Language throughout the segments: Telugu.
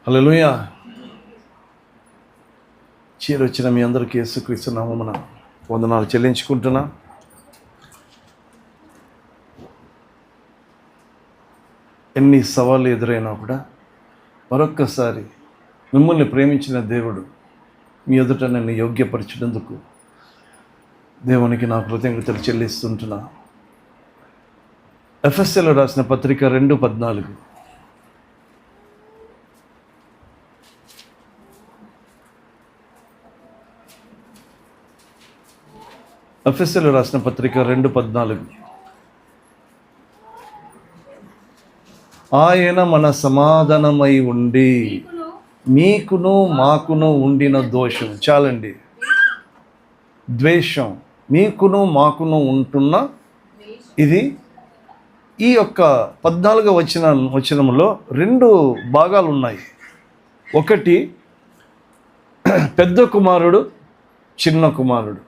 హల్లెలూయా. చీరొచ్చిన మీ అందరికీ యేసుక్రీస్తు నామమున వందనాలు చెల్లించుకుంటున్నా. ఎన్ని సవాళ్ళు ఎదురైనా కూడా మరొక్కసారి మిమ్మల్ని ప్రేమించిన దేవుడు మీ ఎదుట నన్ను యోగ్యపరిచినందుకు దేవునికి నా కృతజ్ఞతలు చెల్లిస్తుంటున్నా. ఎఫెసీయులకు రాసిన పత్రిక 2:14. ఎఫెసీయులకు రాసిన పత్రిక 2:14. ఆయన మన సమాధానమై ఉండి మీకును మాకును ఉండిన దోషం, చాలండి, ద్వేషం, మీకును మాకును ఉంటున్న, ఇది ఈ యొక్క 14వ వచనంలో 2 భాగాలు ఉన్నాయి. ఒకటి పెద్ద కుమారుడు, చిన్న కుమారుడు,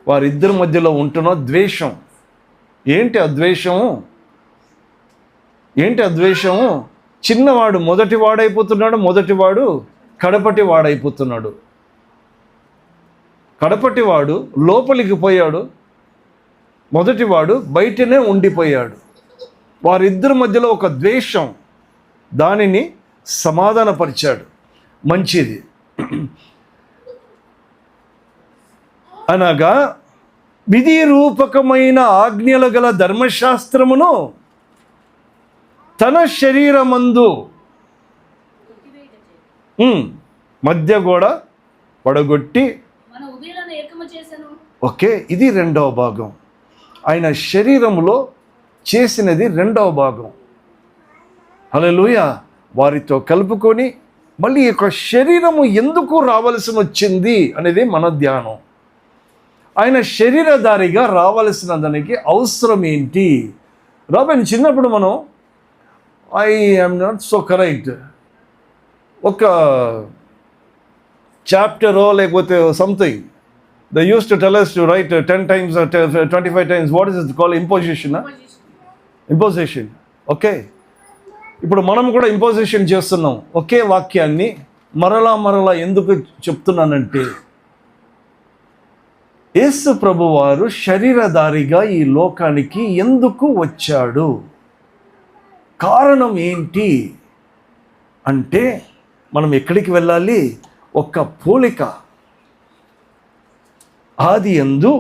వారిద్దరి మధ్యలో ఉంటున్న ద్వేషం. ఏంటి అద్వేషము? చిన్నవాడు మొదటి వాడైపోతున్నాడు, మొదటివాడు కడపటి వాడైపోతున్నాడు. కడపటివాడు లోపలికి పోయాడు, మొదటివాడు బయటనే ఉండిపోయాడు. వారిద్దరి మధ్యలో ఒక ద్వేషం, దానిని సమాధానపరిచాడు. మంచిది. అనగా విధి రూపకమైన ఆజ్ఞలు గల ధర్మశాస్త్రమును తన శరీరమందు మధ్య గోడ పడగొట్టి, ఓకే, ఇది 2వ భాగం. ఆయన శరీరములో చేసినది 2వ భాగం. హల్లెలూయా. వారితో కలుపుకొని మళ్ళీ ఈ యొక్క శరీరము ఎందుకు రావలసి వచ్చింది అనేది మన ధ్యానం. ఆయన శరీరధారిగా రావలసిన దానికి అవసరం ఏంటి? రాబోయే చిన్నప్పుడు మనం I am not so correct, ఒక చాప్టరో లేకపోతే something, they use to tell us to write 10 times or 25 times. What is it called? Imposition. Okay, ఇప్పుడు మనం కూడా ఇంపోజిషన్ చేస్తున్నాం. ఒకే వాక్యాన్ని మరలా ఎందుకు చెప్తున్నానంటే, యేసు ప్రభువారు శరీరధారిగా ఈ లోకానికి ఎందుకు వచ్చాడు? కారణం ఏంటి అంటే, మనం ఎక్కడికి వెళ్ళాలి? ఒక పోలిక. ఆది యందు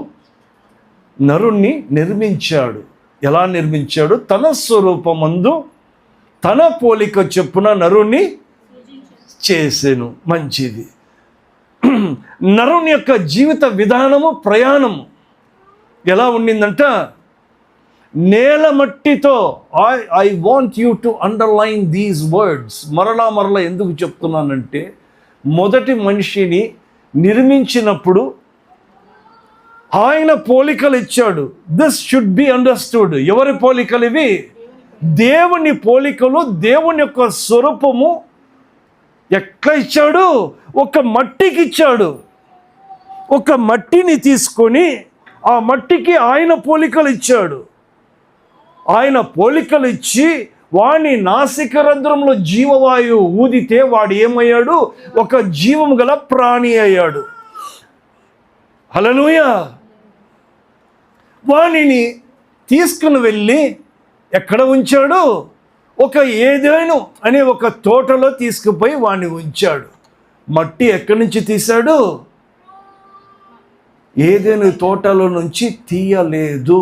నరుణ్ణి నిర్మించాడు. ఎలా నిర్మించాడు? తన స్వరూపమందు తన పోలిక చొప్పున నరుణ్ణి చేసెను. మంచిది. నరుని యొక్క జీవిత విధానము, ప్రయాణము ఎలా ఉండిందంట? నేల మట్టితో. I want you to underline these words. మరలా ఎందుకు చెప్తున్నానంటే, మొదటి మనిషిని నిర్మించినప్పుడు ఆయన పోలికలు ఇచ్చాడు. This should be understood. ఎవరి పోలికలు ఇవి? దేవుని పోలికలు. దేవుని యొక్క స్వరూపము ఎట్లా ఇచ్చాడు? ఒక మట్టికి ఇచ్చాడు. ఒక మట్టిని తీసుకొని ఆ మట్టికి ఆయన పోలికలు ఇచ్చాడు. ఆయన పోలికలు ఇచ్చి వాని నాసిక రంధ్రంలో జీవవాయువు ఊదితే వాడు ఏమయ్యాడు? ఒక జీవం గల ప్రాణి అయ్యాడు. హల్లెలూయా. వానిని తీసుకుని వెళ్ళి ఎక్కడ ఉంచాడు? ఒక ఏదెను అనే ఒక తోటలో తీసుకుపోయి వాడిని ఉంచాడు. మట్టి ఎక్కడి నుంచి తీశాడు? ఏదెను తోటలో నుంచి తీయలేదు.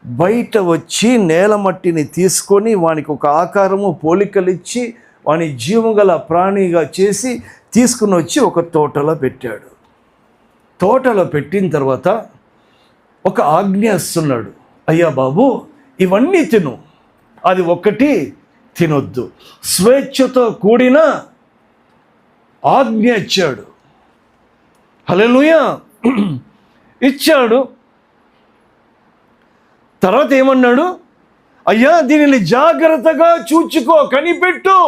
బయట వచ్చి నేల మట్టిని తీసుకొని వానికి ఒక ఆకారము, పోలికలు ఇచ్చి వాని జీవం గల ప్రాణిగా చేసి తీసుకుని వచ్చి ఒక తోటలో పెట్టాడు. తోటలో పెట్టిన తర్వాత ఒక ఆజ్ఞ ఇస్తున్నాడు. అయ్యా బాబు, ఇవన్నీ తిను, అది ఒక్కటి తినొద్దు. స్వేచ్ఛతో కూడిన ఆజ్ఞ ఇచ్చాడు. హల్లెలూయా. ఇచ్చాడు. తర్వాత ఏమన్నాడు? అయ్యా, దీనిని జాగ్రత్తగా చూచుకో, కనిపెట్టు,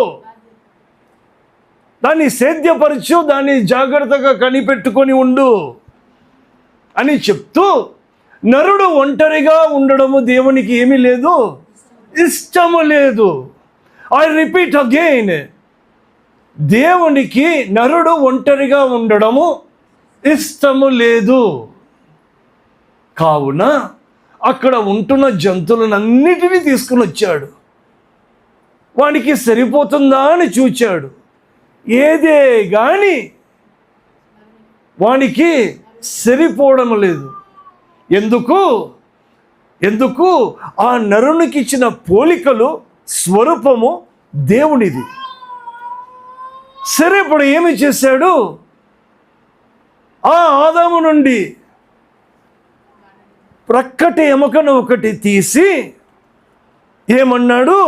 దాన్ని సేద్యపరచు, దాన్ని జాగ్రత్తగా కనిపెట్టుకొని ఉండు అని చెప్తూ, నరుడు ఒంటరిగా ఉండడము దేవునికి ఏమీ లేదు, ఇష్టము లేదు. ఐ రిపీట్ అగైన్, దేవునికి నరుడు ఒంటరిగా ఉండడము ఇష్టము లేదు. కావున అక్కడ ఉంటున్న జంతువులన్నిటినీ తీసుకుని వచ్చాడు. వానికి సరిపోతుందా అని చూచాడు. ఏదే కానీ వానికి సరిపోవడం లేదు. ఎందుకు ఆ నరునికి ఇచ్చిన పోలికలు స్వరూపము దేవునిది. సరే, ఇప్పుడు ఏమి చేశాడు? ఆ ఆదాము నుండి ప్రక్కటి ఎముకను ఒకటి తీసి ఏమన్నాడు?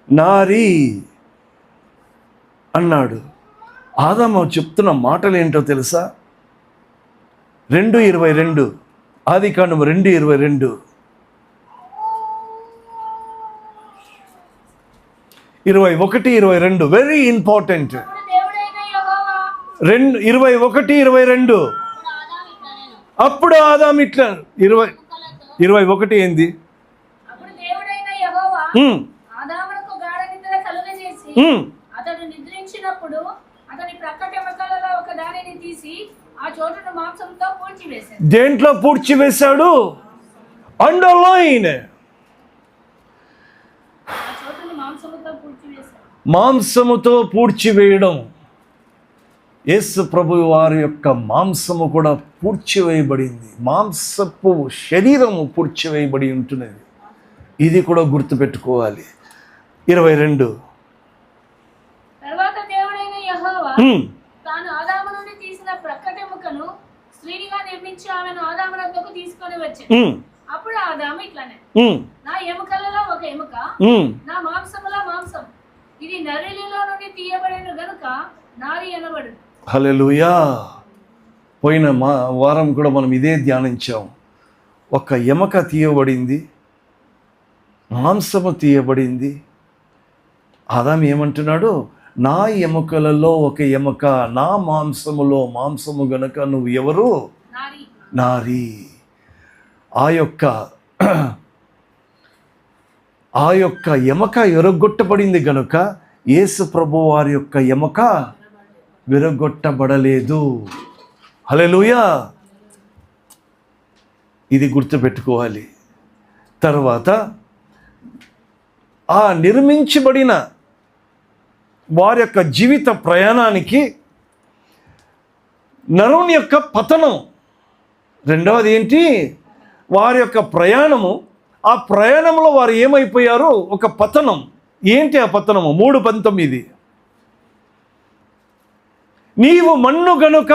నారి అన్నాడు. ఆదాము చెప్తున్న మాటలు ఏంటో తెలుసా? 2:22, ఆదికాండము 2:22. 21:22 వెరీ ఇంపార్టెంట్. 21:22. అప్పుడు ఆదాము ఇట్లా 21 ఏంది? అతడు నిద్రించినప్పుడు అతని ప్రక్కటి ఎముకలలో ఒక దానిని తీసి ఆ చోటును మాంసంతో పూడ్చివేశాడు. దేంట్లో పూడ్చివేశాడు? అండర్లైన్. మాంసముతో పూడ్చివేయడం. యేసు ప్రభు వారి యొక్క మాంసము కూడా పూడ్చివేయబడింది. మాంసపు శరీరము పూడ్చివేయబడి ఉంటున్నది. ఇది కూడా గుర్తుపెట్టుకోవాలి. 22. తర్వాత దేవుడైన యెహోవా తాను ఆదాము నుండి తీసిన ప్రక్కటెముకను స్త్రీనిగా నిర్మించి ఆమెను ఆదాము వద్దకు తీసుకొని వచ్చాడు. అప్పుడు ఆదాము ఇట్లానే, నా ఎముకలలో ఒక ఎముక, నా మాంసములో మాంసం, ఇది నరులలో నుండి తీయబడిన గనుక నారి అనబడు. హల్లెలూయా. పోయిన వారం కూడా మనం ఇదే ధ్యానించాం. ఒక ఎముక తీయబడింది, మాంసము తీయబడింది. ఆదాము ఏమంటున్నాడు? నా ఎముకలలో ఒక ఎముక, నా మాంసములో మాంసము గనక నువ్వు ఎవరు? నారి. ఆ యొక్క ఎముక విరగొట్టబడింది గనుక యేసు ప్రభు వారి యొక్క ఎముక విరగొట్టబడలేదు. హల్లెలూయా. ఇది గుర్తుపెట్టుకోవాలి. తర్వాత ఆ నిర్మించబడిన వారి యొక్క జీవిత ప్రయాణానికి నరుని యొక్క పతనం. రెండవది ఏంటి? వారి యొక్క ప్రయాణము. ఆ ప్రయాణంలో వారు ఏమైపోయారు? ఒక పతనం. ఏంటి ఆ పతనము? 3:19, నీవు మన్ను గనుక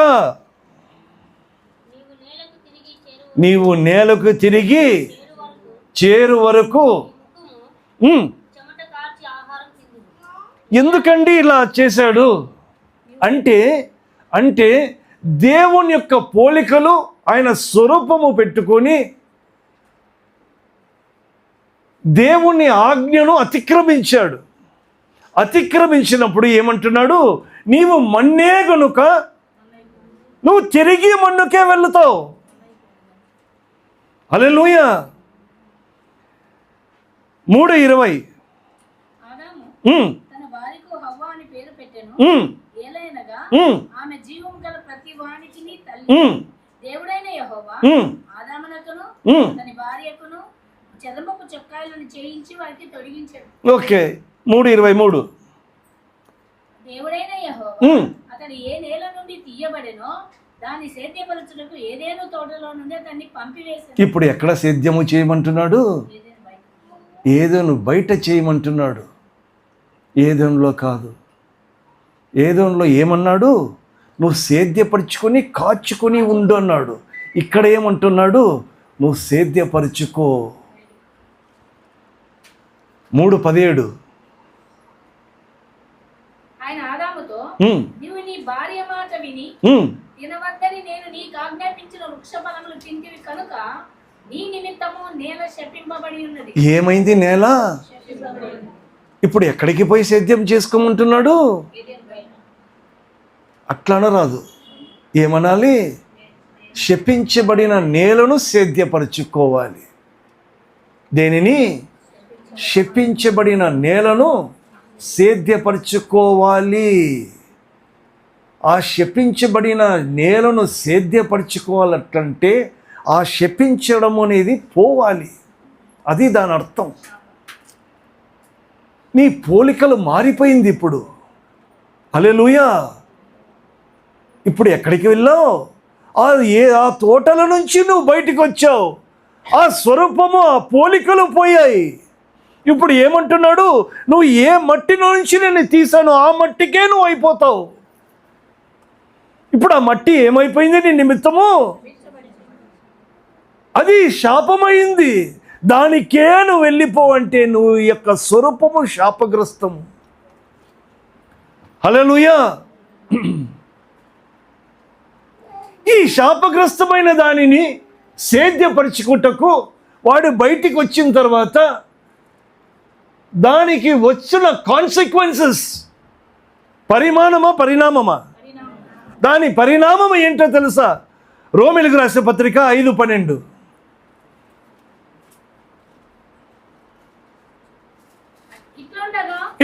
నీవు నేలకు తిరిగి చేరు వరకు. ఎందుకండి ఇలా చేశాడు అంటే దేవుని యొక్క పోలికలు, ఆయన స్వరూపము పెట్టుకొని దేవుని ఆజ్ఞను అతిక్రమించాడు. అతిక్రమించినప్పుడు ఏమంటున్నాడు? నీవు మన్నే గనుక నువ్వు తిరిగి మన్నుకే వెళ్తావు. హల్లెలూయా. 3:20, తన భార్యకు హవ్వ అని పేరు పెట్టెను. ఏలైనగా ఆమె జీవం గల ప్రతి వానికిని తల్లి. దేవుడైన యెహోవా ఆదామునకును తన భార్యకును చర్మపు చొక్కాయలను చేయించి వారికి తొడిగించాడు. ఓకే. 3:23, దేవుడైన యెహోవా అతడు ఏ నేల నుండి తీయబడెనో దాన్ని సేద్యపరచుటకు ఏదేను తోటలో నుండి అతన్ని పంపివేశాడు. ఇప్పుడు ఎక్కడ సేద్యము చేయమంటున్నాడు? ఏదోను బయట చేయమంటున్నాడు. ఏదోనులో కాదు. ఏదోనులో ఏమన్నాడు? నువ్వు సేద్యపరుచుకొని కాచుకొని ఉండు అన్నాడు. ఇక్కడ ఏమంటున్నాడు? నువ్వు సేద్యపరుచుకో. 3:17, ఆయన ఆదాముతో, నీవు నీ భార్య మాట విని తినవద్దని నేను నీకు ఆజ్ఞాపించిన వృక్ష ఫలములు తింటివి కనుక నీ నిమిత్తము నేల శపింపబడి ఉన్నది. ఏమైంది? నేల ఇప్పుడు ఎక్కడికి పోయి సేద్యం చేసుకోమంటున్నాడు? అట్లా అనరాదు. ఏమనాలి? శపించబడిన నేలను సేద్యపరచుకోవాలి. దేనిని? శపించబడిన నేలను సేద్యపరచుకోవాలి. ఆ శపించబడిన నేలను సేద్యపరచుకోవాలంటే ఆ శపించడం అనేది పోవాలి. అది దాని అర్థం. నీ పోలికలు మారిపోయింది ఇప్పుడు. హల్లెలూయా. ఇప్పుడు ఎక్కడికి వెళ్ళావు? ఆ తోటల నుంచి నువ్వు బయటికి వచ్చావు. ఆ స్వరూపము, ఆ పోలికలు పోయాయి. ఇప్పుడు ఏమంటున్నాడు? నువ్వు ఏ మట్టి నుంచి నేను తీసాను ఆ మట్టికే నువ్వు అయిపోతావు. ఇప్పుడు ఆ మట్టి ఏమైపోయింది నీ నిమిత్తము? అది శాపమైంది. దానికే నువ్వు వెళ్ళిపోవంటే నువ్వు యొక్క స్వరూపము శాపగ్రస్తము. హల్లెలూయా. ఈ శాపగ్రస్తమైన దానిని సేద్యపరచుకుంటకు వాడు బయటికి వచ్చిన తర్వాత దానికి వచ్చిన కాన్సిక్వెన్సెస్, పరిణామమా? దాని పరిణామం ఏంటో తెలుసా? రోమీయులకు రాసిన పత్రిక 5:12.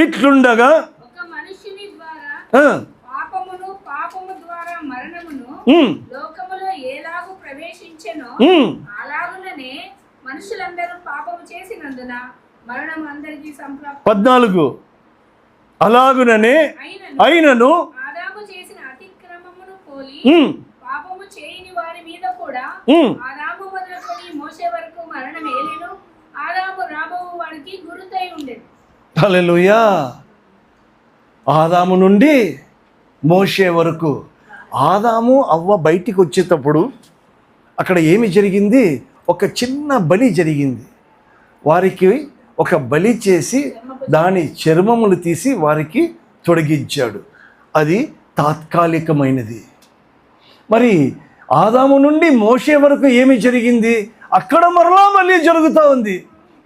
ఇట్లుండగా ఒక మనుష్యుని ద్వారా పాపము ద్వారా మరణమును లోకములో ఎలాగూ ప్రవేశించెనో అలాగుననే మనుషులందరూ పాపము చేసినందున మరణము అందరికీ సంప్రాప్తం. 14 అలాగుననే అయినను ఆదాము చేసిన అతిక్రమమును పోలి పాపము చేయని వారి మీద కూడా ఆదాము మొదలుకొని మోసే వరకు మరణం ఏలెను. ఆదాము రాబో వాడికి గురుతై ఉండేది. హల్లెలూయా. ఆదాము నుండి మోషే వరకు. ఆదాము అవ్వ బయటికి వచ్చేటప్పుడు అక్కడ ఏమి జరిగింది? ఒక చిన్న బలి జరిగింది. వారికి ఒక బలి చేసి దాని చర్మములు తీసి వారికి తొలగించాడు. అది తాత్కాలికమైనది. మరి ఆదాము నుండి మోషే వరకు ఏమి జరిగింది? అక్కడ మరలా మళ్ళీ జరుగుతూ ఉంది.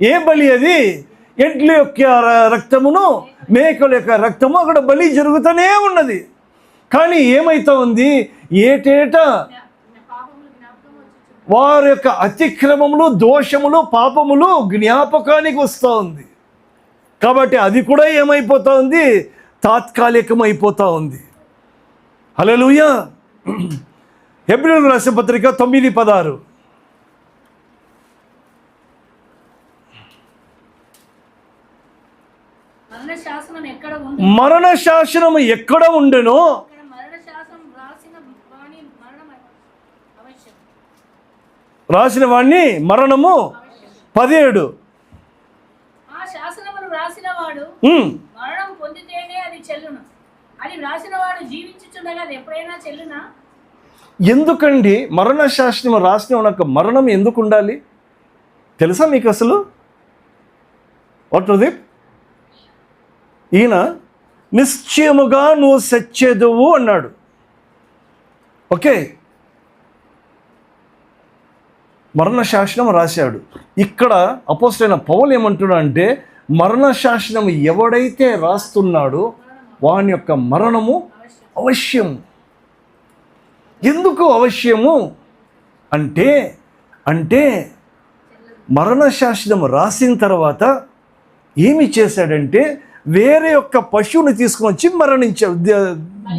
ఏ బలి అది? ఎడ్ల యొక్క రక్తమును, మేకల యొక్క రక్తము అక్కడ బలి జరుగుతూనే ఉన్నది. కానీ ఏమైతా ఉంది? ఏటేటా వారి యొక్క అతిక్రమములు, దోషములు, పాపములు జ్ఞాపకానికి వస్తూ ఉంది. కాబట్టి అది కూడా ఏమైపోతా ఉంది? తాత్కాలికం అయిపోతూ ఉంది. హల్లెలూయా. హెబ్రీయులకు రాసిన పత్రిక 9:16. మరణ శాసనము ఎక్కడ ఉండెనో రాసిన వాడిని మరణము 17. ఆ శాసనమును రాసిన వాడు మరణం పొందితేనే అది చెల్లును. అది రాసిన వాడు జీవించుచుండగా అది ఎప్పుడైనా చెల్లునా? ఎందుకండి మరణ శాసనం రాసిన వాడికి మరణం ఎందుకు ఉండాలి తెలుసా మీకు అసలు? What was it? ఈయన నిశ్చయముగా నువ్వు సచ్చేదువు అన్నాడు. ఓకే, మరణ శాసనం రాశాడు. ఇక్కడ అపోస్తలుడైన పౌలు ఏమంటున్నాడు అంటే మరణ శాసనం ఎవడైతే రాస్తున్నాడో వాని యొక్క మరణము అవశ్యం. ఎందుకు అవశ్యము అంటే మరణ శాసనం రాసిన తర్వాత ఏమి చేశాడంటే వేరే యొక్క పశువుని తీసుకొని వచ్చి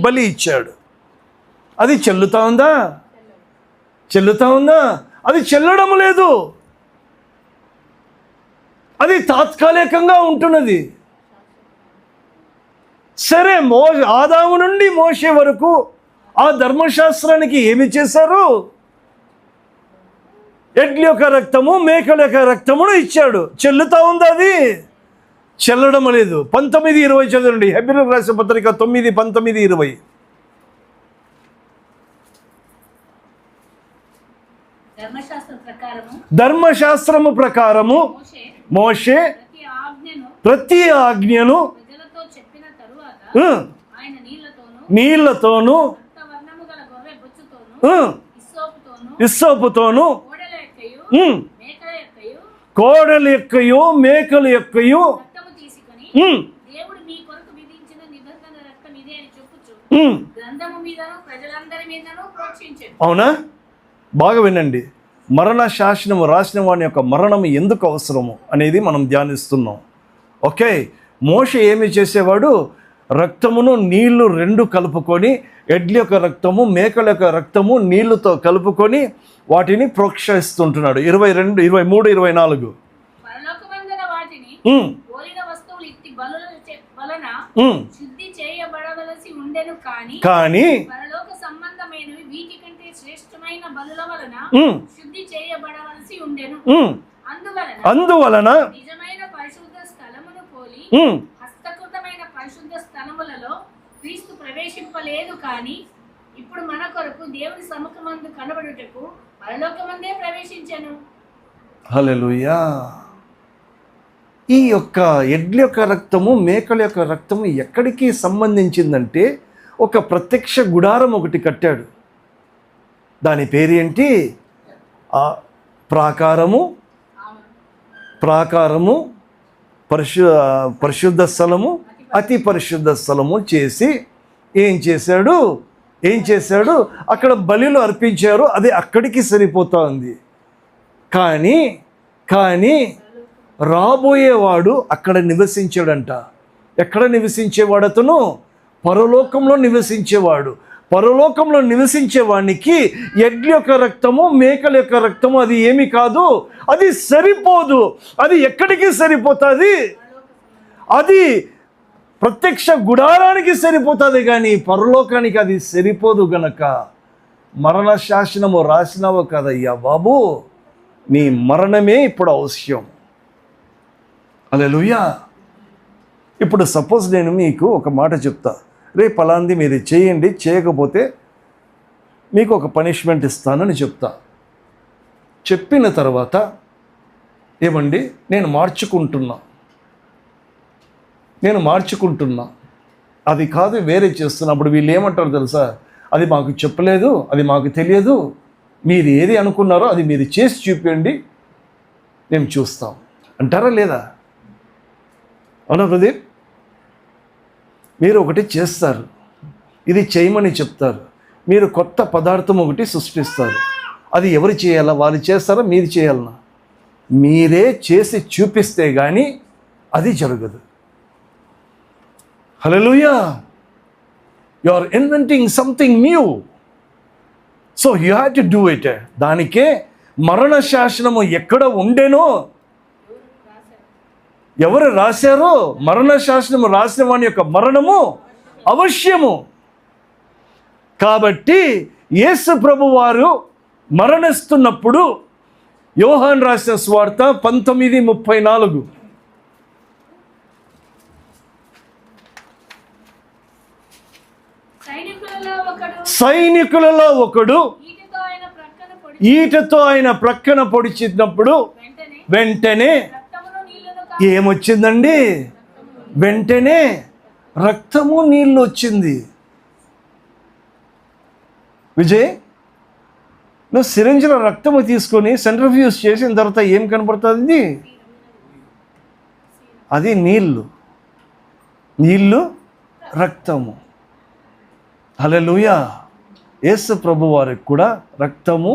బలి ఇచ్చాడు. అది చెల్లుతా ఉందా? అది చెల్లడం లేదు. అది తాత్కాలికంగా ఉంటున్నది. సరే, ఆదాము నుండి మోషే వరకు ఆ ధర్మశాస్త్రానికి ఏమి చేశారు? ఎడ్ల యొక్క రక్తము, మేకల యొక్క రక్తమును ఇచ్చాడు. చెల్లుతా ఉంది? అది చెల్లడం లేదు. 19:20 చదవండి. హెబ్రీయులకు రాసిన పత్రిక 9:19-20. ధర్మశాస్త్రము ప్రకారము మోషే ప్రతి ఆజ్ఞను నీళ్లతోను ఇస్సోపుతోను కోడల యొక్కయు మేకల యొక్కయు అవునా? బాగా వినండి. మరణ శాసనము రాసిన వాని యొక్క మరణం ఎందుకు అవసరము అనేది మనం ధ్యానిస్తున్నాం. ఓకే, మోషే ఏమి చేసేవాడు? రక్తమును నీళ్లు రెండు కలుపుకొని, ఎడ్ల యొక్క రక్తము మేకల యొక్క రక్తము నీళ్లతో కలుపుకొని వాటిని ప్రోక్షిస్తుంటున్నాడు. 22, 23, 24. పరలోకమందున వాటిని పోలిన వస్తువులు ఇట్టి బలుల వలన శుద్ధి చేయబడవలసి ఉండెను, కానీ పరలోక సంబంధమైనవి వీటి కంటే శ్రేష్టమైన బలుల వలన శుద్ధి చేయబడవలసి ఉండెను. అందువలన నిజమైన పరిశుద్ధ స్థలమును పోలి హస్తకృతమైన పరిశుద్ధ స్థలములలో క్రీస్తు ప్రవేశింపలేదు, కానీ ఇప్పుడు మన కొరకు దేవుని సముఖమందు కనబడుటకు పరలోకమందే ప్రవేశించెను. హల్లెలూయా. ఈ యొక్క ఎడ్ల యొక్క రక్తము మేకల యొక్క రక్తము ఎక్కడికి సంబంధించిందంటే ఒక ప్రత్యక్ష గుడారం ఒకటి కట్టాడు. దాని పేరు ఏంటి? ప్రాకారము, పరిశుద్ధ స్థలము, అతి పరిశుద్ధ స్థలము చేసి ఏం చేశాడు? అక్కడ బలులు అర్పించారు. అది అక్కడికి సరిపోతా ఉంది. కానీ రాబోయేవాడు అక్కడ నివసించాడంట. ఎక్కడ నివసించేవాడు? అతను పరలోకంలో నివసించేవాడు. పరలోకంలో నివసించేవానికి ఎడ్ల యొక్క రక్తము మేకల యొక్క రక్తము అది ఏమి కాదు, అది సరిపోదు. అది ఎక్కడికి సరిపోతుంది? అది ప్రత్యక్ష గుడారానికి సరిపోతుంది, కానీ పరలోకానికి అది సరిపోదు. గనక మరణ శాసనము రాసినావు కదయ్యా బాబు, నీ మరణమే ఇప్పుడు అవశ్యం. హల్లెలూయా. ఇప్పుడు సపోజ్ నేను మీకు ఒక మాట చెప్తా, రేపు అలాంటి మీరు చేయండి, చేయకపోతే మీకు ఒక పనిష్మెంట్ ఇస్తానని చెప్తా. చెప్పిన తర్వాత ఏమండి నేను మార్చుకుంటున్నా, అది కాదు వేరే చేస్తున్నప్పుడు వీళ్ళు ఏమంటారు తెలుసా? అది మాకు చెప్పలేదు, అది మాకు తెలియదు, మీరు ఏది అనుకున్నారో అది మీరు చేసి చూపించండి, మేము చూస్తాం అంటారా లేదా? అవునా ప్రదీప్? మీరు ఒకటి చేస్తారు, ఇది చేయమని చెప్తారు, మీరు కొత్త పదార్థం ఒకటి సృష్టిస్తారు. అది ఎవరు చేయాలా? వాళ్ళు చేస్తారా? మీరు చేయాలన్నా? మీరే చేసి చూపిస్తే కానీ అది జరగదు. Hallelujah. You are inventing something new, so you have to do it. దానికే మరణ శాసనము ఎక్కడ ఉండేనో, ఎవరు రాశారో మరణ శాసనము రాసిన వాని యొక్క మరణము అవశ్యము. కాబట్టి యేసు ప్రభు వారు మరణిస్తున్నప్పుడు యోహాను రాసిన సువార్త 19:34 సైనికులలో ఒకడు ఈటతో ఆయన ప్రక్కన పొడిచినప్పుడు వెంటనే ఏమొచ్చిందండి? వెంటనే రక్తము నీళ్ళు వచ్చింది. విజయ్, నువ్వు సిరింజ్లో రక్తము తీసుకొని సెంట్రిఫ్యూజ్ చేసిన తర్వాత ఏం కనపడుతుంది? అది నీళ్ళు రక్తము. హల్లెలూయా. యేసు ప్రభు వారికి కూడా రక్తము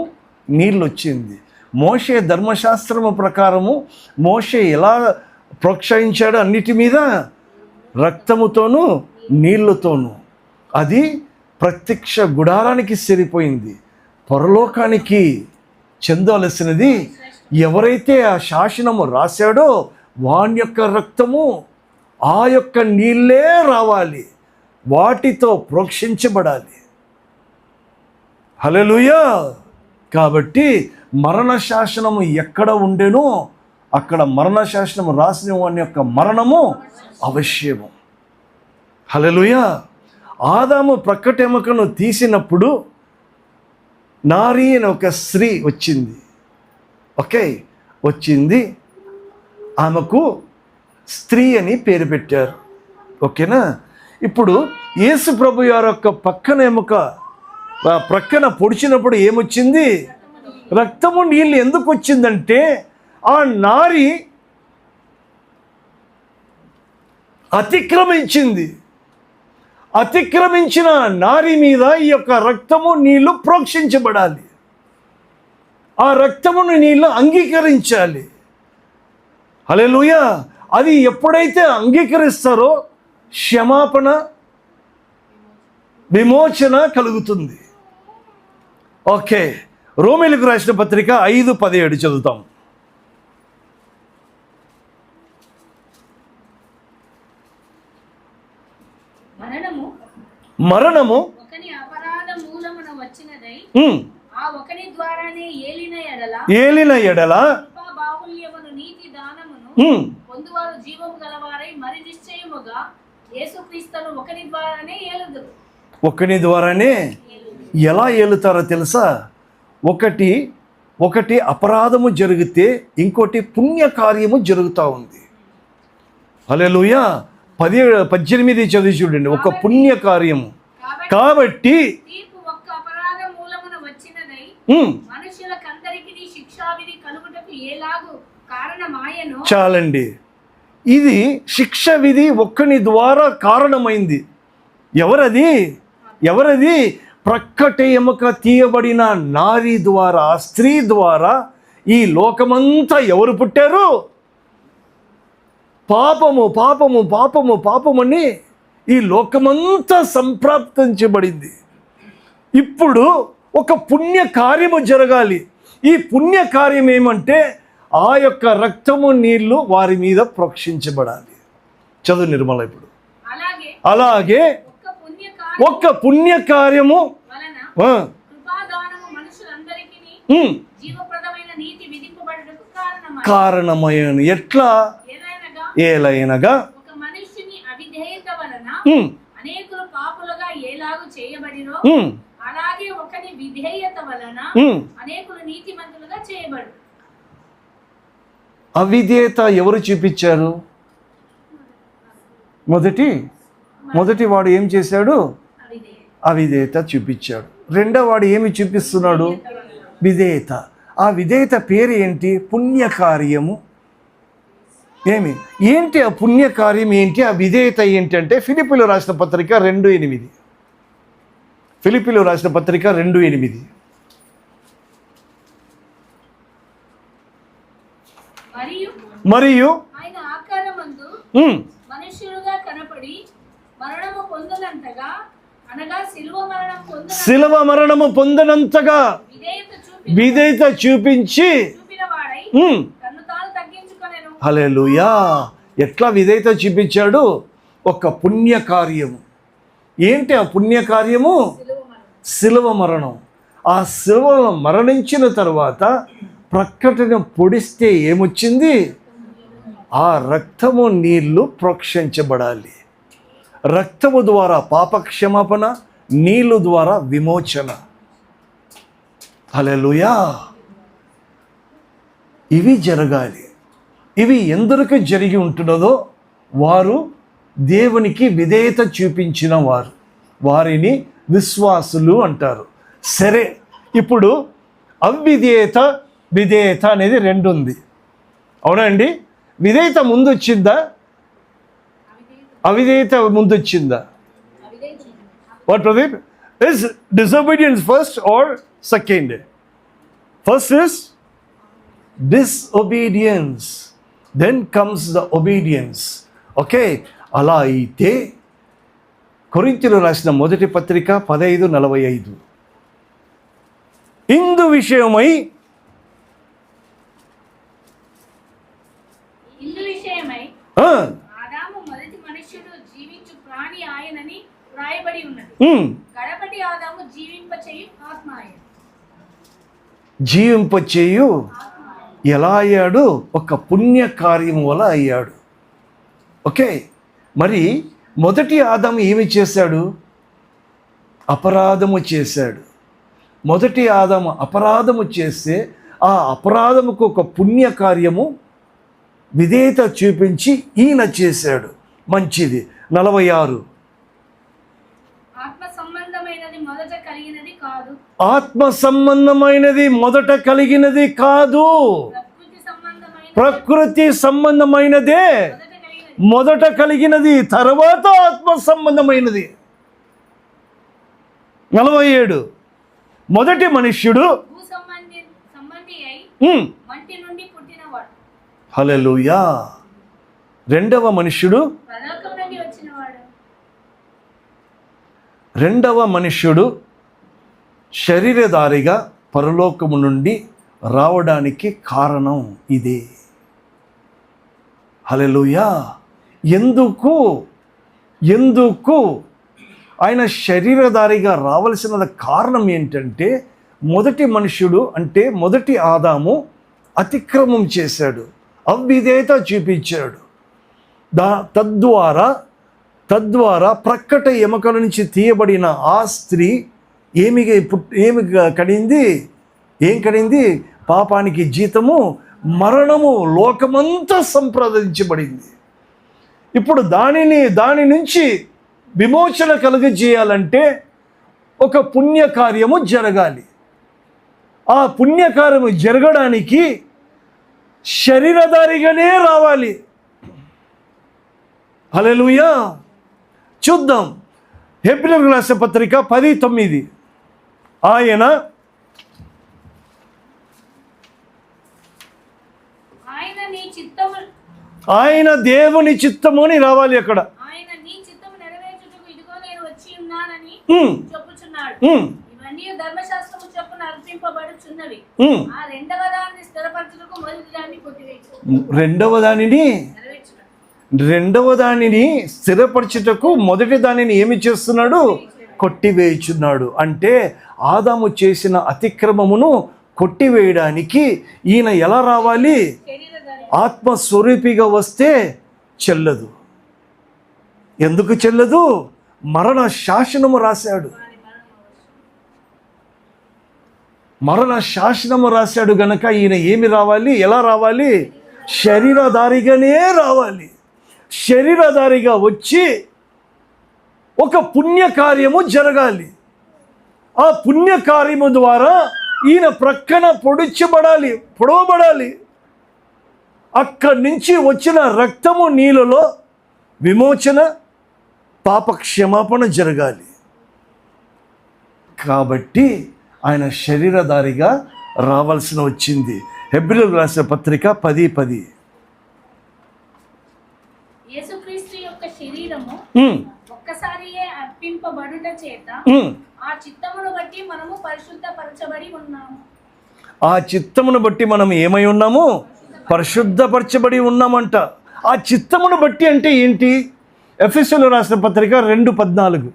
నీళ్ళు వచ్చింది. మోషే ధర్మశాస్త్రము ప్రకారము మోషే ఎలా ప్రోక్షయించాడు? అన్నిటి మీద రక్తముతోనూ నీళ్ళతోనూ. అది ప్రత్యక్ష గుడారానికి సరిపోయింది. పరలోకానికి చెందవలసినది ఎవరైతే ఆ శాసనము రాశాడో వాని యొక్క రక్తము, ఆ యొక్క నీళ్ళే రావాలి, వాటితో ప్రోక్షించబడాలి. హల్లెలూయా. కాబట్టి మరణ శాసనము ఎక్కడ ఉండేనో అక్కడ మరణ శాసనము రాసిన వాని యొక్క మరణము అవశ్యము. హల్లెలూయా. ఆదాము ప్రక్కటెముకను తీసినప్పుడు నారీ అని ఒక స్త్రీ వచ్చింది. వచ్చింది, ఆమెకు స్త్రీ అని పేరు పెట్టారు. ఓకేనా? ఇప్పుడు యేసు ప్రభు వారి యొక్క ప్రక్కన పొడిచినప్పుడు ఏమొచ్చింది? రక్తము నీళ్ళు ఎందుకు వచ్చిందంటే ఆ నారి అతిక్రమించిన నారి మీద ఈ యొక్క రక్తము నీళ్లు ప్రోక్షించబడాలి. ఆ రక్తమును నీళ్ళు అంగీకరించాలి. హల్లెలూయా. అది ఎప్పుడైతే అంగీకరిస్తారో క్షమాపణ, విమోచన కలుగుతుంది. ఓకే, రోమీయులకు రాసిన పత్రిక 5:17 చదువుతాం. మరణము ఒకని అపరాధ మూలమున వచ్చినదై ఆ ఒకని ద్వారానే ఏలిన ఎడల బాహుల్యమును నీతి దానమును పొందువారు జీవము గలవారై మరి నిశ్చయముగా యేసుక్రీస్తును ఒకని ద్వారానే ఏలుదురు. ఒకని ద్వారానే ఎలా ఏలుతారో తెలుసా? ఒకటి అపరాధము జరిగితే ఇంకోటి పుణ్యకార్యము జరుగుతూ ఉంది. హల్లెలూయా. 18 చదివి చూడండి. ఒక పుణ్యకార్యము కాబట్టి తీర్పు ఒక్క అపరాధ మూలమున వచ్చినదై మనుషులకందరికీ శిక్షావిధి కలుగుటకు ఎలాగూ కారణమాయెనో. చాలండి, ఇది శిక్ష విధి ఒక్కని ద్వారా కారణమైంది. ఎవరది? ప్రక్కట ఎముక తీయబడిన నారి ద్వారా, స్త్రీ ద్వారా ఈ లోకమంతా ఎవరు పుట్టారు? పాపమని ఈ లోకమంతా సంప్రాప్తించబడింది. ఇప్పుడు ఒక పుణ్య కార్యము జరగాలి. ఈ పుణ్య కార్యం ఏమంటే ఆ యొక్క రక్తము నీళ్లు వారి మీద ప్రోక్షించబడాలి. చదువు నిర్మల. ఇప్పుడు అలాగే ఒక్క పుణ్య కార్యము కారణమైన ఎట్లా ఏలైనగా అనేకులు పాపులుగా ఎలాగూ చేయబడిరో అలాగే ఒకని విధేయత వలన అనేకులు నీతిమంతులుగా చేయబడు. అవిధేయత ఎవరు చూపించారు? మొదటి వాడు ఏం చేశాడు? అవిధేయత చూపించాడు. రెండో వాడు ఏమి చూపిస్తున్నాడు? విధేయత. ఆ విధేయత పేరు ఏంటి? పుణ్యకార్యము. ఏంటి ఆ పుణ్యకార్యం ఏంటి? ఆ విధేయత ఏంటంటే ఫిలిప్పీయులకు రాసిన పత్రిక 2:8. ఫిలిప్పీయులకు రాసిన పత్రిక 2:8. మరియు ఆయన ఆకారమందు మనుష్యులుగా కనపడి మరణము పొందనంతగా, అనగా శిలువ మరణము పొందనంతగా విధేయత చూపించి హల్లెలూయా. ఎట్లా విధేయత చూపించాడు? ఒక పుణ్యకార్యము. ఏంటి ఆ పుణ్యకార్యము? శిలువ మరణం. ఆ శిలువలో మరణించిన తర్వాత ప్రక్కటను పొడిస్తే ఏమొచ్చింది? ఆ రక్తము నీళ్లు ప్రోక్షించబడాలి. రక్తము ద్వారా పాపక్షమాపణ, నీళ్లు ద్వారా విమోచన. హల్లెలూయా. ఇవి జరగాలి. ఇవి ఎందరికి జరిగి ఉంటున్నదో వారు దేవునికి విధేయత చూపించిన వారిని విశ్వాసులు అంటారు. సరే, ఇప్పుడు అవిధేయత, విధేయత అనేది 2 ఉంది. అవునా అండి? విధేయత ముందు వచ్చిందా? అవిధేయత ముందు వచ్చిందా? What was it? Is disobedience first or second? First is disobedience, then comes the obedience. Okay, అలా అయితే కొరింథీయులకు రాసిన మొదటి పత్రిక 15:45 ఇందు విషయమై ఆదాము మొదటి మనుష్యుడు జీవించు ప్రాణి ఆయనని రాయబడి ఉన్నది. కడపటి ఆదాము జీవింపచేయు ఆత్మ ఆయన. జీవింపచేయు ఎలా అయ్యాడు? ఒక పుణ్య కార్యం వల్ల అయ్యాడు. ఓకే, మరి మొదటి ఆదాము ఏమి చేశాడు? అపరాధము చేశాడు. మొదటి ఆదాము అపరాధము చేస్తే ఆ అపరాధముకు ఒక పుణ్య కార్యము విధేయత చూపించి ఈయన చేశాడు. మంచిది. 46 ఆత్మ సంబంధమైనది మొదట కలిగినది కాదు, ప్రకృతి సంబంధమైనదే మొదట కలిగినది, తర్వాత ఆత్మ సంబంధమైనది. 47 మొదటి మనుష్యుడు మంటి నుండి పుట్టినవాడు. హల్లెలూయా. రెండవ మనుష్యుడు పరలోకం నుండి వచ్చినవాడు. రెండవ మనుష్యుడు శరీరధారిగా పరలోకము నుండి రావడానికి కారణం ఇదే. హల్లెలూయా. ఎందుకు ఆయన శరీరధారిగా రావలసిన కారణం ఏంటంటే, మొదటి మనుష్యుడు అంటే మొదటి ఆదాము అతిక్రమం చేశాడు, అవిధేయత చూపించాడు. తద్వారా ప్రక్కట ఎముకల నుంచి తీయబడిన ఆ స్త్రీ ఏమి కడింది? పాపానికి జీతము మరణము, లోకమంతా సంప్రదించబడింది. ఇప్పుడు దాని నుంచి విమోచన కలుగజేయాలంటే ఒక పుణ్యకార్యము జరగాలి. ఆ పుణ్యకార్యము జరగడానికి శరీరధారిగానే రావాలి. హల్లెలూయా. చూద్దాం, హెబ్రీయులకు రాసిన పత్రిక 10:9. ఆయన దేవుని చిత్తము అని రావాలి. అక్కడ ఆయన నీ చిత్తము నెరవేర్చుటకు ఇదిగో నేను వచ్చి ఉన్నానని చెప్పుచున్నాడు. ఇవన్నీ ధర్మశాస్త్రము చొప్పున అర్పింపబడుచున్నవి. ఆ రెండవ దానిని స్థిరపరచుటకు మొదటి దానిని కొట్టివేయుచు. రెండవ దానిని స్థిరపరచుటకు మొదటి దానిని ఏమి చేస్తున్నాడు? కొట్టివేయుచున్నాడు. అంటే ఆదాము చేసిన అతిక్రమమును కొట్టివేయడానికి ఈయన ఎలా రావాలి? ఆత్మస్వరూపిగా వస్తే చెల్లదు. ఎందుకు చెల్లదు? మరణ శాసనము రాశాడు. గనక ఈయన ఏమి రావాలి? ఎలా రావాలి? శరీరధారిగానే రావాలి. శరీరధారిగా వచ్చి ఒక పుణ్యకార్యము జరగాలి. ఆ పుణ్యకార్యము ద్వారా ఈయన ప్రక్కన పొడవబడాలి. అక్కడి నుంచి వచ్చిన రక్తము నీళ్ళలో విమోచన, పాప క్షమాపణ జరగాలి. కాబట్టి ఆయన శరీరధారిగా రావాల్సిన వచ్చింది. హెబ్రీయులకు రాసిన పత్రిక 10:10. యేసుక్రీస్తు యొక్క శరీరము ఒక్కసారియే అర్పింపబడుట చేత ఆ చిత్తమును బట్టి మనము పరిశుద్ధపరచబడి ఉన్నాము. ఆ చిత్తమును బట్టి మనం ఏమై ఉన్నాము? పరిశుద్ధపరచబడి ఉన్నామంట. ఆ చిత్తమును బట్టి అంటే ఏంటి? ఎఫెసీయులకు రాసిన పత్రిక 2:14.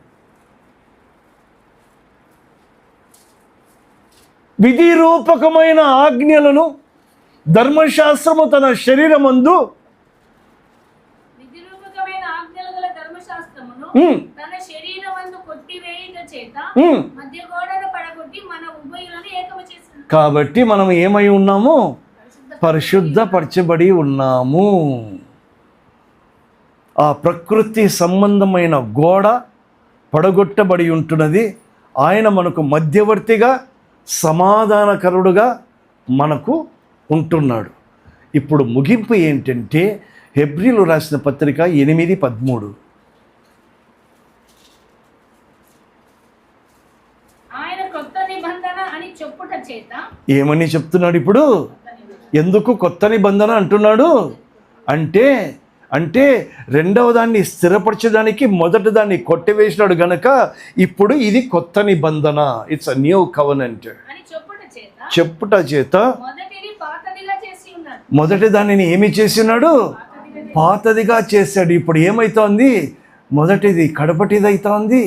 విధి రూపకమైన ఆజ్ఞలను ధర్మశాస్త్రము తన శరీరమందు తన శరీరమందు కొట్టివేయుట చేత మధ్య గోడను పడగొట్టి మన ఉభయులను ఏకము చేసింది. కాబట్టి మనం ఏమై ఉన్నాము? పరిశుద్ధపరచబడి ఉన్నాము. ఆ ప్రకృతి సంబంధమైన గోడ పడగొట్టబడి ఉంటున్నది. ఆయన మనకు మధ్యవర్తిగా, సమాధానకరుడుగా మనకు ఉంటున్నాడు. ఇప్పుడు ముగింపు ఏంటంటే హెబ్రీయులకు రాసిన పత్రిక 8:13. ఆయన కొత్త నిబంధన అని చెప్పుట చేత ఏమని చెప్తున్నాడు ఇప్పుడు? ఎందుకు కొత్త నిబంధన అంటున్నాడు అంటే రెండవ దాన్ని స్థిరపరచడానికి మొదటి దాన్ని కొట్టివేసినాడు గనక ఇప్పుడు ఇది కొత్త నిబంధన. ఇట్స్ అ న్యూ కవెనెంట్ చెప్పుట చేత మొదటి దానిని ఏమి చేసినాడు? పాతదిగా చేశాడు. ఇప్పుడు ఏమైతోంది? మొదటిది కడపటిది అవుతోంది,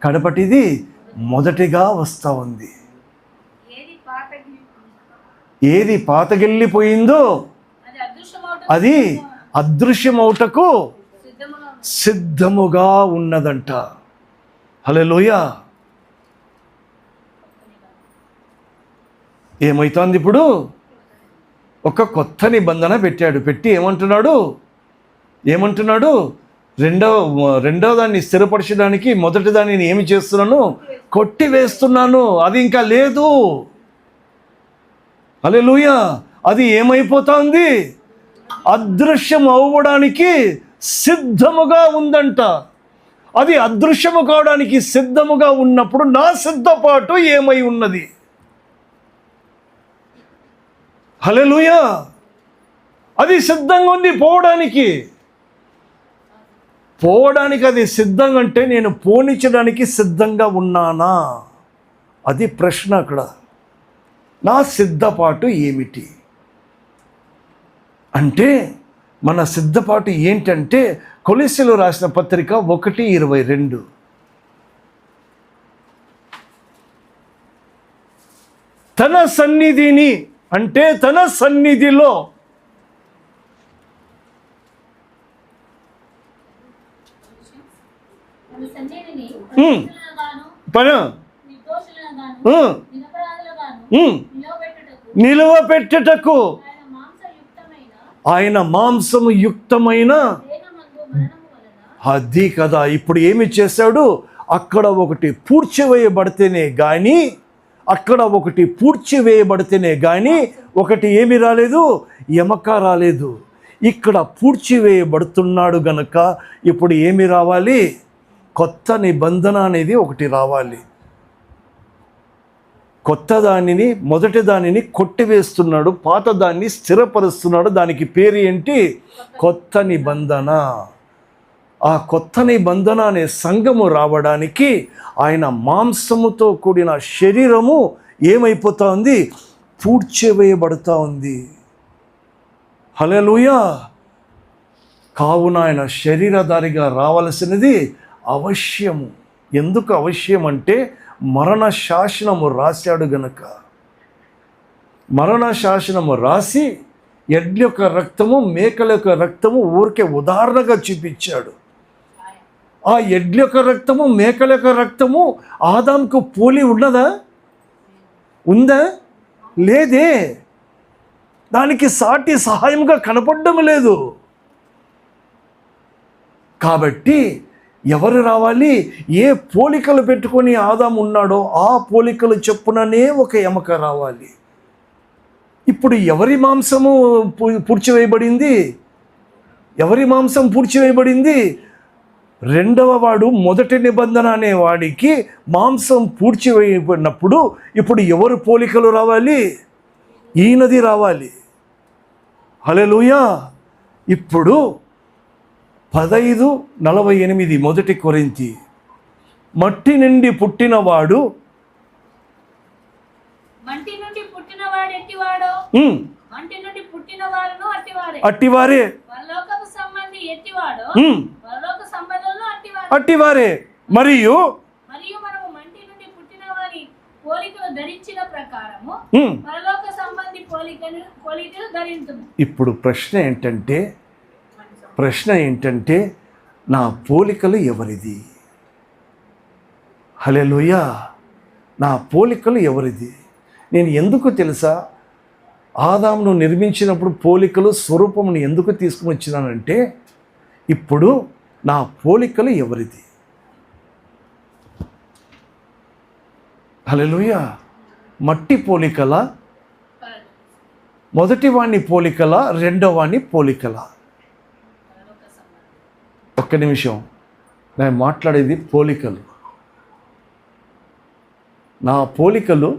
కడపటిది మొదటిగా వస్తూ ఉంది. ఏది పాతగిల్లిపోయిందో అది అదృశ్యమవుటకు సిద్ధముగా ఉన్నదంట. హల్లెలూయా. ఏమైతోంది ఇప్పుడు? ఒక కొత్త నిబంధన పెట్టి ఏమంటున్నాడు? రెండవ దాన్ని స్థిరపరచడానికి మొదటి దానిని ఏమి చేస్తున్నాను? కొట్టివేస్తున్నాను. అది ఇంకా లేదు. హల్లెలూయా. అది ఏమైపోతుంది? అదృశ్యం అవ్వడానికి సిద్ధముగా ఉందంట. అది అదృశ్యము కావడానికి సిద్ధముగా ఉన్నప్పుడు నా సిద్ధపాటు ఏమై ఉన్నది? హల్లెలూయా. అది సిద్ధంగా ఉంది పోవడానికి అది సిద్ధంగా అంటే నేను పోనిచ్చడానికి సిద్ధంగా ఉన్నానా? అది ప్రశ్న అక్కడ. నా సిద్ధపాటు ఏమిటి అంటే, మన సిద్ధపాటు ఏంటంటే కొలొస్సీయులు రాసిన పత్రిక 1:22. తన సన్నిధిని అంటే తన సన్నిధిలో నిలువపెట్టుటకు ఆయన మాంసము యుక్తమైన, అది కదా. ఇప్పుడు ఏమి చేశాడు? అక్కడ ఒకటి పూడ్చివేయబడితేనే కానీ ఒకటి ఏమి రాలేదు, ఎమక రాలేదు. ఇక్కడ పూడ్చివేయబడుతున్నాడు గనక ఇప్పుడు ఏమి రావాలి? కొత్త నిబంధన అనేది ఒకటి రావాలి. కొత్త దానిని, మొదటి దానిని కొట్టివేస్తున్నాడు, పాత దాన్ని స్థిరపరుస్తున్నాడు. దానికి పేరు ఏంటి? కొత్త నిబంధన. ఆ కొత్త నిబంధన అనే సంఘము రావడానికి ఆయన మాంసముతో కూడిన శరీరము ఏమైపోతా ఉంది? పూడ్చివేయబడుతూ ఉంది. హల్లెలూయా. కావున ఆయన శరీరధారిగా రావలసినది అవశ్యము. ఎందుకు అవశ్యం అంటే మరణ శాసనము రాశాడు గనుక. మరణ శాసనము రాసి ఎడ్ల యొక్క రక్తము, మేకల యొక్క రక్తము ఊరికే ఉదాహరణగా చూపించాడు. ఆ ఎడ్ల యొక్క రక్తము, మేకల యొక్క రక్తము ఆదాముకు పోలి ఉన్నదా? ఉందా? లేదే. దానికి సాటి సహాయంగా కనపడడం లేదు. కాబట్టి ఎవరు రావాలి? ఏ పోలికలు పెట్టుకొని ఆదాము ఉన్నాడో ఆ పోలికలు చెప్పుననే ఒక ఎమక రావాలి. ఇప్పుడు ఎవరి మాంసము పూడ్చివేయబడింది? ఎవరి మాంసం పూడ్చివేయబడింది? రెండవ వాడు, మొదటి నిబంధన అనే వాడికి మాంసం పూడ్చివేయబడినప్పుడు ఇప్పుడు ఎవరు పోలికలు రావాలి? ఈయనది రావాలి. హల్లెలూయా. ఇప్పుడు 15:48 మొదటి కొరింథీ, మట్టి నుండి పుట్టినవాడు అట్టివారే, అట్టివారే. మరియు ఇప్పుడు ప్రశ్న ఏంటంటే నా పోలికలు ఎవరిది? హల్లెలూయా. నా పోలికలు ఎవరిది? నేను ఎందుకు తెలుసా ఆదామును నిర్మించినప్పుడు పోలికలు స్వరూపమును ఎందుకు తీసుకుని వచ్చినానంటే, ఇప్పుడు నా పోలికలు ఎవరిది? హల్లెలూయా. మట్టి పోలికల, మొదటి వాణ్ణి పోలికల, రెండవ వాణ్ణి పోలికల? ఒక్క నిమిషం, నేను మాట్లాడేది పోలికలు. నా పోలికలు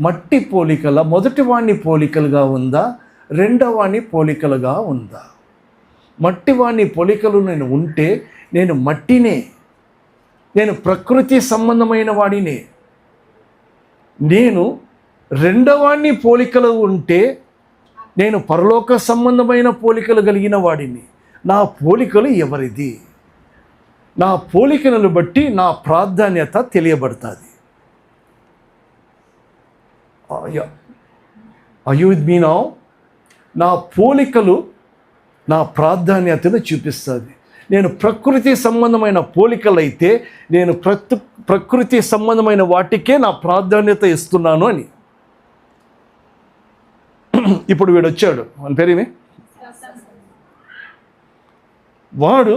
మట్టి పోలికల, మొదటి వాణ్ణి పోలికలుగా ఉందా, రెండవ వాణ్ణి పోలికలుగా ఉందా? మట్టి వాణ్ణి పోలికలు నేను ఉంటే నేను మట్టినే, నేను ప్రకృతి సంబంధమైన వాడినే. నేను రెండవాణ్ణి పోలికలు ఉంటే నేను పరలోక సంబంధమైన పోలికలు కలిగిన వాడిని. నా పోలికలు ఎవరిది? నా పోలికలను బట్టి నా ప్రాధాన్యత తెలియబడుతుంది. అయుద్మీనా, నా పోలికలు నా ప్రాధాన్యతను చూపిస్తుంది. నేను ప్రకృతి సంబంధమైన పోలికలైతే నేను ప్రకృతి సంబంధమైన వాటికే నా ప్రాధాన్యత ఇస్తున్నాను అని. ఇప్పుడు వీడు వచ్చాడు, మన పేరేమి? వాడు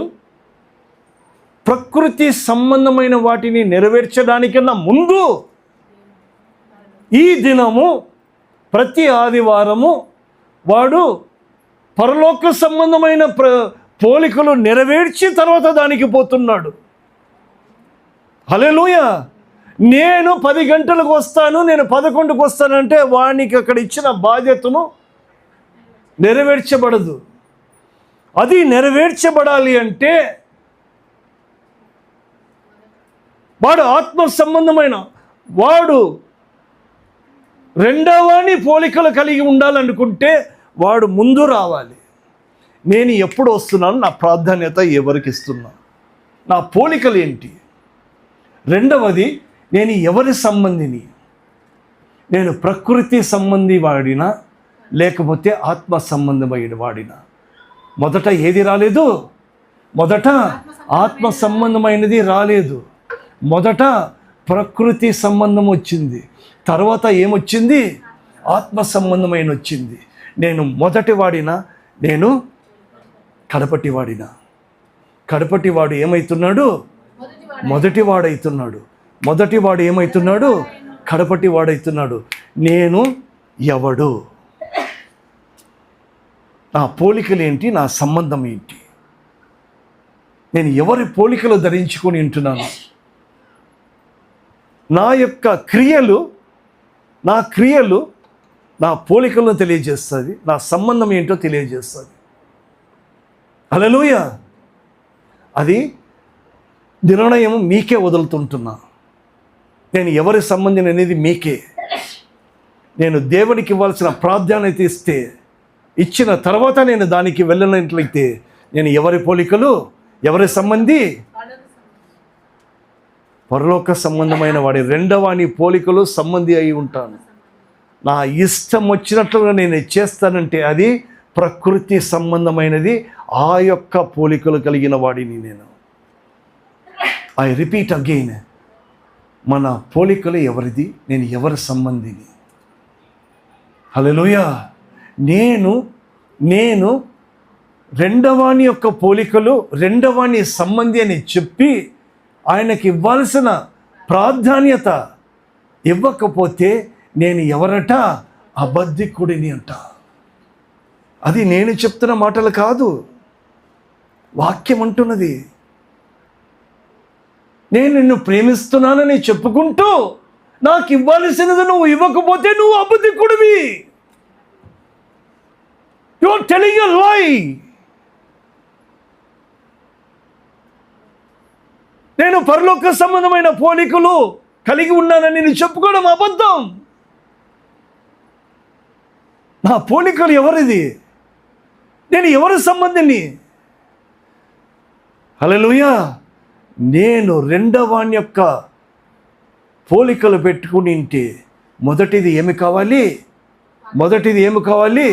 ప్రకృతి సంబంధమైన వాటిని నెరవేర్చడానికన్నా ముందు ఈ దినము ప్రతి ఆదివారము వాడు పరలోక సంబంధమైన పోలికలు నెరవేర్చి తర్వాత దానికి పోతున్నాడు. హల్లెలూయా. నేను 10 గంటలకు వస్తాను, నేను 11కు వస్తానంటే వానికి అక్కడ ఇచ్చిన బాధ్యతను నెరవేర్చబడదు. అది నెరవేర్చబడాలి అంటే వాడు ఆత్మ సంబంధమైన వాడు రెండవని పోలికలు కలిగి ఉండాలనుకుంటే వాడు ముందు రావాలి. నేను ఎప్పుడు వస్తున్నాను, నా ప్రాధాన్యత ఎవరికి ఇస్తున్నా, నా పోలికలు ఏంటి? రెండవది, నేను ఎవరి సంబంధిని? నేను ప్రకృతి సంబంధి వాడినా లేకపోతే ఆత్మ సంబంధమైన వాడినా? మొదట ఏది రాలేదు? మొదట ఆత్మ సంబంధమైనది రాలేదు. మొదట ప్రకృతి సంబంధం వచ్చింది, తర్వాత ఏమొచ్చింది? ఆత్మ సంబంధమైన వచ్చింది. నేను మొదటి వాడినా, నేను కడపటి వాడినా? కడపటి వాడు ఏమవుతున్నాడు? మొదటి వాడవుతున్నాడు. మొదటి వాడు ఏమవుతున్నాడు? కడపటి వాడవుతున్నాడు. నేను ఎవడు? నా పోలికలు ఏంటి? నా సంబంధం ఏంటి? నేను ఎవరి పోలికలు ధరించుకొని ఉంటున్నాను? నా యొక్క క్రియలు, నా క్రియలు నా పోలికలను తెలియజేస్తుంది, నా సంబంధం ఏంటో తెలియజేస్తుంది. హల్లెలూయా. అది నిర్ణయం మీకే వదులుతుంటున్నా. నేను ఎవరి సంబంధం అనేది మీకే. నేను దేవునికి ఇవ్వాల్సిన ప్రాధాన్యత ఇచ్చిన తర్వాత నేను దానికి వెళ్ళినట్లయితే నేను ఎవరి పోలికలు, ఎవరి సంబంధి? పరలోక సంబంధమైన వాడి రెండవాని పోలికలు సంబంధి అయి ఉంటాను. నా ఇష్టం వచ్చినట్లుగా నేను చేస్తానంటే అది ప్రకృతి సంబంధమైనది. ఆ యొక్క పోలికలు కలిగిన వాడిని నేను. ఐ రిపీట్ అగైన్, మన పోలికలు ఎవరిది? నేను ఎవరి సంబంధిని? హల్లెలూయా. నేను రెండవాని యొక్క పోలికలు, రెండవాని సంబంధి అని చెప్పి ఆయనకి ఇవ్వాల్సిన ప్రాధాన్యత ఇవ్వకపోతే నేను ఎవరట? అబద్ధికుడిని అంట. అది నేను చెప్తున్న మాటలు కాదు, వాక్యం అంటున్నది. నేను నిన్ను ప్రేమిస్తున్నానని చెప్పుకుంటూ నాకు ఇవ్వాల్సినది నువ్వు ఇవ్వకపోతే నువ్వు అబద్ధికుడివి. యు ఆర్ టెల్లింగ్ ఎ లై. నేను పరలోక సంబంధమైన పోలికలు కలిగి ఉన్నానని నేను చెప్పుకోవడం అబద్ధం. నా పోలికలు ఎవరిది? నేను ఎవరి సంబంధిని? హల్లెలూయా. నేను రెండవాని యొక్క పోలికలు పెట్టుకుని ఉంటే మొదటిది ఏమి కావాలి? మొదటిది ఏమి కావాలి?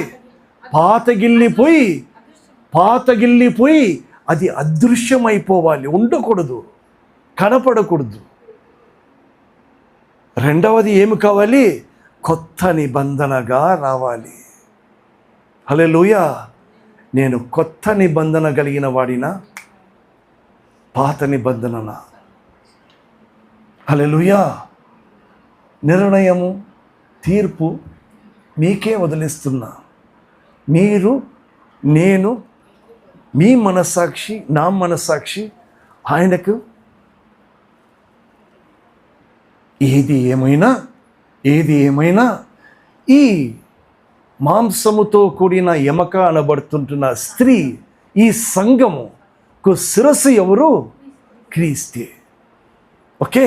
పాతగిల్లిపోయి అది అదృశ్యమైపోవాలి, ఉండకూడదు, కనపడకూడదు. రెండవది ఏమి కావాలి? కొత్త నిబంధనగా రావాలి. హల్లెలూయా. నేను కొత్త నిబంధన కలిగిన వాడినా, పాత నిబంధననా? హల్లెలూయా. నిర్ణయము, తీర్పు మీకే వదిలేస్తున్నా. మీరు, నేను, మీ మనస్సాక్షి, నా మనస్సాక్షి ఆయనకు ఏది ఏమైనా ఈ మాంసముతో కూడిన ఎమక అనబడుతుంటున్న స్త్రీ, ఈ సంఘముకు శిరస్సు ఎవరు? క్రీస్తే. ఓకే.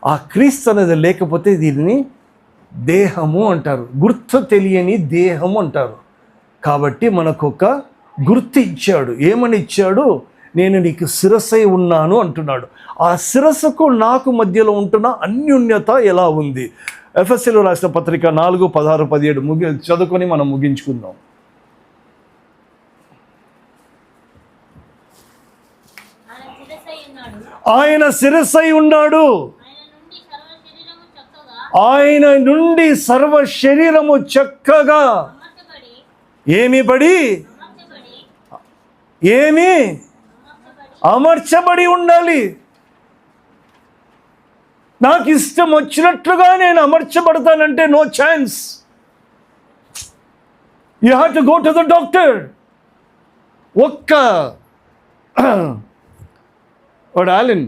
ఆ క్రీస్తు అనేది లేకపోతే దీన్ని దేహము అంటారు, గుర్తు తెలియని దేహము అంటారు. కాబట్టి మనకు ఒక గుర్తు ఇచ్చాడు. ఏమని ఇచ్చాడు? నేను నీకు శిరస్సై ఉన్నాను అంటున్నాడు. ఆ శిరస్సుకు నాకు మధ్యలో ఉంటున్న అన్యోన్యత ఎలా ఉంది? ఎఫెసీయులకు రాసిన పత్రిక 4:16-17 చదువుకొని మనం ముగించుకుందాం. ఆయన శిరస్సై ఉన్నాడు. ఆయన నుండి సర్వ శరీరము చక్కగా అమర్చబడి ఉండాలి. నాకు ఇష్టం వచ్చినట్లుగా నేను అమర్చబడతానంటే no chance. You have to go to the doctor. వాడు ఆలిన్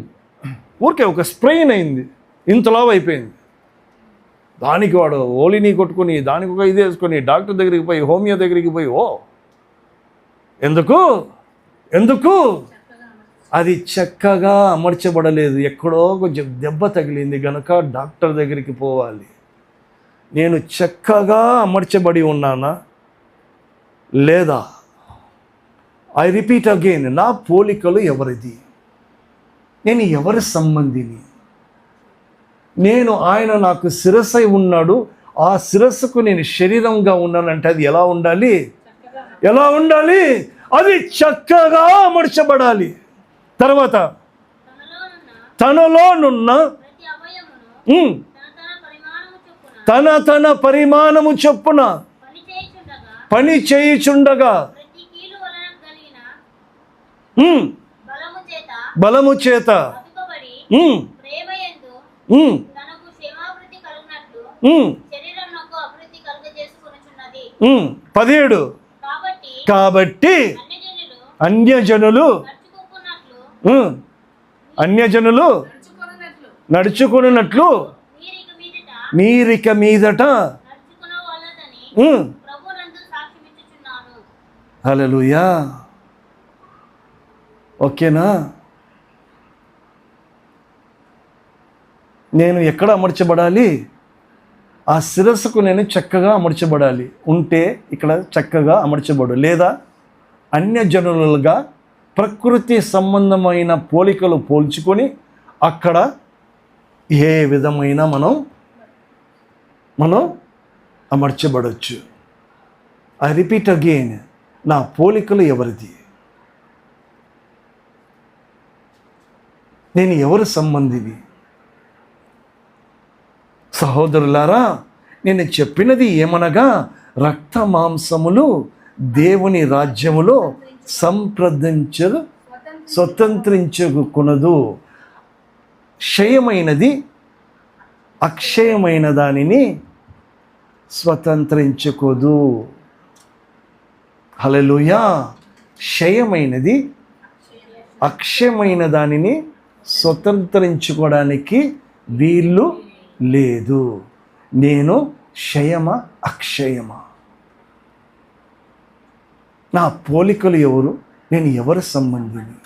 ఊరికే ఒక స్ప్రెయిన్ అయింది, ఇంతలా అయిపోయింది. దానికి వాడు ఓలిని కొట్టుకొని దానికి ఒక ఇది వేసుకొని డాక్టర్ దగ్గరికి పోయి హోమియో దగ్గరికి పోయి ఎందుకు అది చక్కగా అమర్చబడలేదు, ఎక్కడో కొంచెం దెబ్బ తగిలింది గనుక డాక్టర్ దగ్గరికి పోవాలి. నేను చక్కగా అమర్చబడి ఉన్నానా లేదా? ఐ రిపీట్ అగైన్, నా పోలికలు ఎవరిది? నేను ఎవరి సంబంధిని? నేను ఆయన నాకు శిరస్సై ఉన్నాడు, ఆ శిరస్సుకు నేను శరీరంగా ఉన్నానంటే అది ఎలా ఉండాలి? అది చక్కగా అమర్చబడాలి. తర్వాత తనలోనున్న తన పరిమాణము చొప్పున పని చేయుచుండగా బలము చేత 17 కాబట్టి అన్యజనులు నడుచుకున్నట్లు మీరిక మీదట హల్లెలూయా. ఓకేనా? నేను ఎక్కడ అమర్చబడాలి? ఆ శిరస్సుకు నేను చక్కగా అమర్చబడాలి. ఉంటే ఇక్కడ చక్కగా అమర్చబడు, లేదా అన్యజనులుగా ప్రకృతి సంబంధమైన పోలికలు పోల్చుకొని అక్కడ ఏ విధమైన మనం అమర్చబడవచ్చు. ఐ రిపీట్ అగైన్, నా పోలికలు ఎవరిది? నేను ఎవరి సంబంధిని? సహోదరులారా, నేను చెప్పినది ఏమనగా, రక్త మాంసములు దేవుని రాజ్యములో స్వతంత్రించుకొనదు. క్షయమైనది అక్షయమైన దానిని స్వతంత్రించుకోదు. హల్లెలూయా. క్షయమైనది అక్షయమైన దానిని స్వతంత్రించుకోవడానికి వీళ్ళు లేదు. నేను క్షయమా అక్షయమా? నా పోలికలు ఎవరు? నేను ఎవరి సంబంధిని?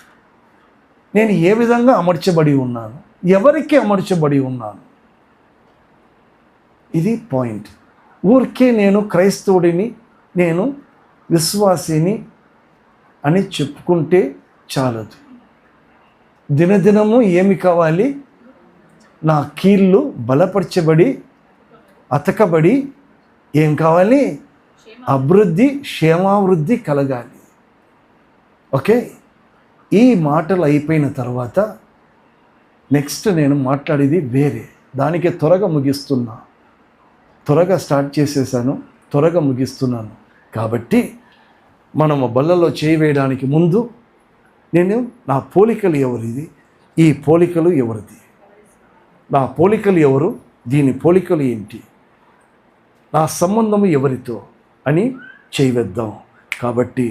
నేను ఏ విధంగా అమర్చబడి ఉన్నాను? ఎవరికి అమర్చబడి ఉన్నాను? ఇది పాయింట్. ఊరికే నేను క్రైస్తవుడిని, నేను విశ్వాసిని అని చెప్పుకుంటే చాలదు. దినదినము ఏమి కావాలి? నా కీళ్ళు బలపరచబడి అతకబడి ఏం కావాలి? అభివృద్ధి, క్షేమావృద్ధి కలగాలి. ఓకే, ఈ మాటలు అయిపోయిన తర్వాత నెక్స్ట్ నేను మాట్లాడేది వేరే. దానికి త్వరగా ముగిస్తున్నా, త్వరగా స్టార్ట్ చేసేసాను, త్వరగా ముగిస్తున్నాను. కాబట్టి మనము బల్లలో చేయి వేయడానికి ముందు నేను నా పోలికలు ఎవరిది? ఈ పోలికలు ఎవరిది? నా పోలికలు ఎవరు? దీని పోలికలు ఏంటి? నా సంబంధము ఎవరితో అని చేయవేద్దాం. కాబట్టి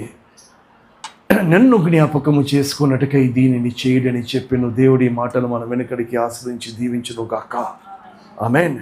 నన్ను జ్ఞాపకము చేసుకున్నట్టుకై దీనిని చేయడని చెప్పిన దేవుడి మాటలు మన వెనుకడికి ఆశ్రయించి దీవించును గాక. ఆమేన్.